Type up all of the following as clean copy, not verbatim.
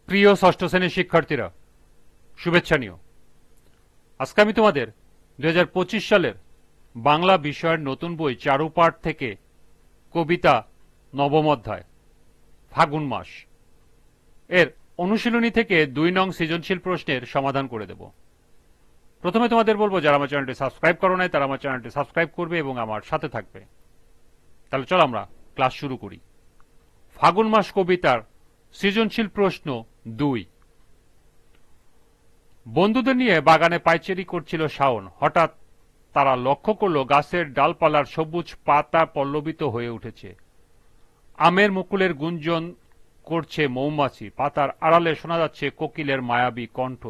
প্রিয় ষষ্ঠ শ্রেণীর শিক্ষার্থীরা, শুভেচ্ছা নিও। আজকে আমি তোমাদের 2025 সালের বাংলা বিষয়ের নতুন বই চারুপাঠ থেকে কবিতা নবম অধ্যায় ফাগুন মাস এর অনুশীলনী থেকে 2 নং সৃজনশীল প্রশ্নের সমাধান করে দেব। প্রথমে তোমাদের বলবো, যারা আমার চ্যানেলটি সাবস্ক্রাইব করো নাই তারা আমার চ্যানেলটি সাবস্ক্রাইব করবে এবং আমার সাথে থাকবে। তাহলে চলো আমরা ক্লাস শুরু করি। ফাগুন মাস কবিতার সৃজনশীল প্রশ্ন 2। বন্ধুদের নিয়ে বাগানে পায়চারি করছিল শাওন। হঠাৎ তারা লক্ষ্য করল গাছের ডালপালার সবুজ পাতা পল্লবিত হয়ে উঠেছে। আমের মুকুলের গুঞ্জন করছে মৌমাছি, পাতার আড়ালে শোনা যাচ্ছে কোকিলের মায়াবী কণ্ঠ।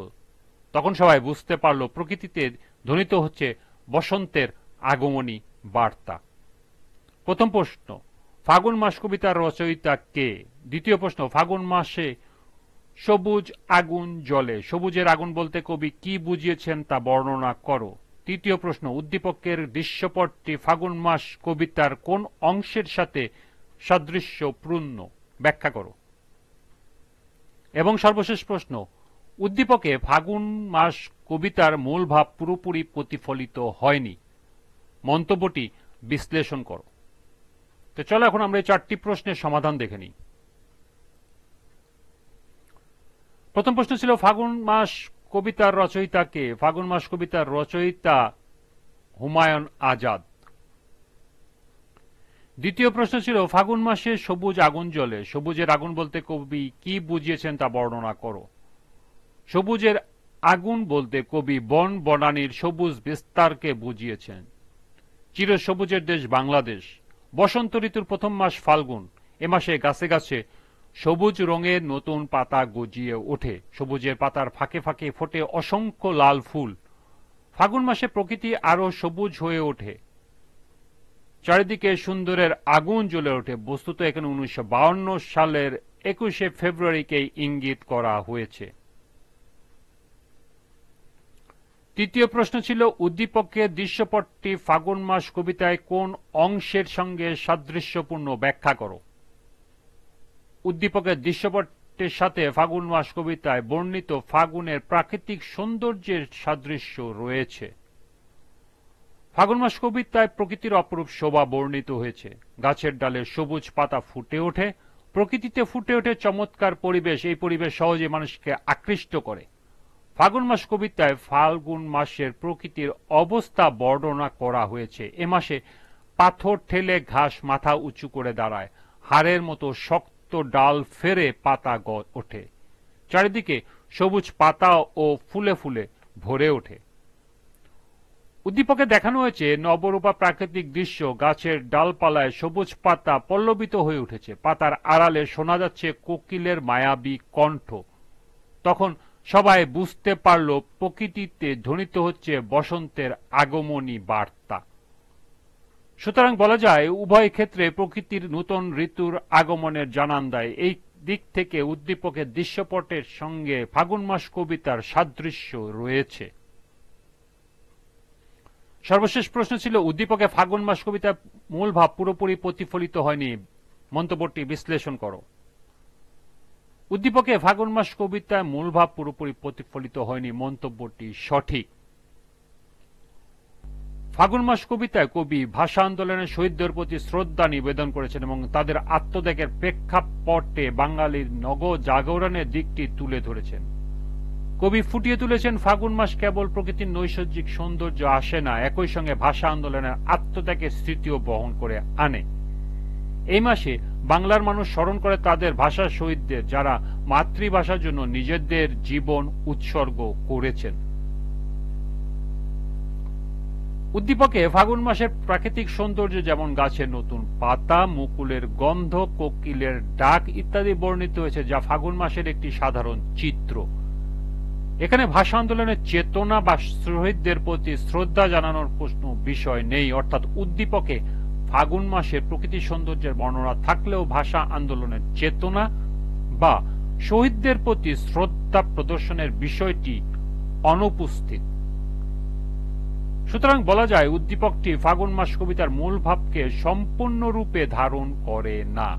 তখন সবাই বুঝতে পারল প্রকৃতিতে ধ্বনিত হচ্ছে বসন্তের আগমনী বার্তা। প্রথম প্রশ্ন, ফাগুন মাস কবিতার রচয়িতা কে? দ্বিতীয় প্রশ্ন, ফাগুন মাসে সবুজ আগুন জ্বলে, সবুজের আগুন বলতে কবি কি বুঝিয়েছেন তা বর্ণনা করো। তৃতীয় প্রশ্ন, উদ্দীপকের দৃশ্যপটটি ফাগুন মাস কবিতার কোন অংশের সাথে সাদৃশ্যপূর্ণ, ব্যাখ্যা করো। এবং সর্বশেষ প্রশ্ন, উদ্দীপকে ফাগুন মাস কবিতার মূল ভাব পুরোপুরি প্রতিফলিত হয়নি, মন্তব্যটি বিশ্লেষণ করো। তো চলো এখন আমরা এই 4টি প্রশ্নের সমাধান দেখে নিই। প্রথম প্রশ্ন ছিল ফাগুন মাস কবিতার রচয়িতা কে? ফাগুন মাস কবিতার রচয়িতা হুমায়ুন আজাদ। দ্বিতীয় প্রশ্ন ছিল ফাগুন মাসে সবুজ আগুন জ্বলে, সবুজের আগুন বলতে কবি কি বুঝিয়েছেন তা বর্ণনা করো। সবুজের আগুন বলতে কবি বন বনানীর সবুজ বিস্তারকে বুঝিয়েছেন। চিরসবুজের দেশ বাংলাদেশ। বসন্ত ঋতুর প্রথম মাস ফাল্গুন। এ মাসে গাছে গাছে সবুজ রঙের নতুন পাতা গজিয়ে ওঠে, সবুজের পাতার ফাঁকে ফাঁকে ফোটে অসংখ্য লাল ফুল। ফাগুন মাসে প্রকৃতি আরো সবুজ হয়ে ওঠে, চারিদিকে সুন্দরের আগুন জ্বলে ওঠে। বস্তুত এখানে 1952 সালের 21শে ফেব্রুয়ারিকেই ইঙ্গিত করা হয়েছে। তৃতীয় প্রশ্ন ছিল উদ্দীপকের দৃশ্যপটটি ফাগুন মাস কবিতায় কোন অংশের সঙ্গে সাদৃশ্যপূর্ণ, ব্যাখ্যা করো। উদ্দীপকের দৃশ্যপটের সাথে ফাগুন মাস কবিতায় বর্ণিত ফাগুনের প্রাকৃতিক সৌন্দর্যের সাদৃশ্য রয়েছে। ফাগুন মাস কবিতায় প্রকৃতির অপরূপ শোভা বর্ণিত হয়েছে। গাছের ডালে সবুজ পাতা ফুটে ওঠে, প্রকৃতিতে ফুটে ওঠে চমৎকার পরিবেশ। এই পরিবেশ সহজে মানুষকে আকৃষ্ট করে। ফাগুন মাস কবিতায় ফাল্গুন মাসের প্রকৃতির অবস্থা বর্ণনা করা হয়েছে। এ মাসে পাথর ঠেলে ঘাস মাথা উঁচু করে দাঁড়ায়, হাড়ের মতো শক্ত ডাল ফেরে পাতা ওঠে, চারিদিকে সবুজ পাতা ও ফুলে ফুলে ভরে ওঠে। উদ্দীপকে দেখানো হয়েছে নবরূপা প্রাকৃতিক দৃশ্য, গাছের ডালপালায় সবুজ পাতা পল্লবিত হয়ে উঠেছে, পাতার আড়ালে শোনা যাচ্ছে কোকিলের মায়াবী কণ্ঠ। তখন সবাই বুঝতে পারল প্রকৃতিতে ধ্বনিত হচ্ছে বসন্তের আগমনী বার্তা। সুতরাং বলা যায় উভয় ক্ষেত্রে প্রকৃতির নতুন ঋতুর আগমনের জানান দেয়। এই দিক থেকে উদ্দীপকের দৃশ্যপটের সঙ্গে ফাগুন মাস কবিতার সাদৃশ্য রয়েছে। সর্বশেষ প্রশ্ন ছিল উদ্দীপকে ফাগুন মাস কবিতার মূল ভাব পুরোপুরি প্রতিফলিত হয়নি, মন্তব্যটি বিশ্লেষণ করো। উদ্দীপকে ফাগুন মাস কবিতায় মূল ভাব পুরোপুরি প্রতিফলিত হয়নি, মন্তব্যটি সঠিক। ফাগুন মাস কবিতায় কবি ভাষা আন্দোলনের শহীদদের প্রতি শ্রদ্ধা নিবেদন করেছেন এবং তাদের আত্মত্যাগের প্রেক্ষাপটে বাঙালির নব জাগরণের দিকটি তুলে ধরেছেন। কবি ফুটিয়ে তুলেছেন ফাগুন মাস কেবল প্রকৃতির নৈসর্গিক সৌন্দর্য আসে না, একই সঙ্গে ভাষা আন্দোলনের আত্মত্যাগের স্মৃতিও বহন করে আনে। এই মাসে বাংলার মানুষ স্মরণ করে তাদের ভাষা শহীদদের, যারা মাতৃভাষার জন্য নিজেদের জীবন উৎসর্গ করেছেন। উদ্দীপকে ফাগুন মাসের প্রাকৃতিক সৌন্দর্য যেমন গাছের নতুন পাতা, মুকুলের গন্ধ, কোকিলের ডাক ইত্যাদি বর্ণিত হয়েছে, যা ফাগুন মাসের একটি সাধারণ চিত্র। এখানে ভাষা আন্দোলনের চেতনা বা শহীদদের প্রতি শ্রদ্ধা জানানোর প্রশ্ন বিষয় নেই, অর্থাৎ উদ্দীপকে ফাগুন মাসের প্রকৃতি সৌন্দর্যের বর্ণনা থাকলেও ভাষা আন্দোলনের চেতনা বা শহীদদের প্রতি শ্রদ্ধা প্রদর্শনের বিষয়টি অনুপস্থিত। সুতরাং বলা যায় উদ্দীপকটি ফাগুন মাস কবিতার মূল ভাবকে সম্পূর্ণরূপে ধারণ করে না।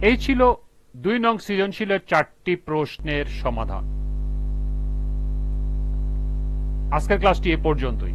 এই ছিল 2 নং সৃজনশীলের 4টি প্রশ্নের সমাধান। আজকের ক্লাসটি এ পর্যন্তই।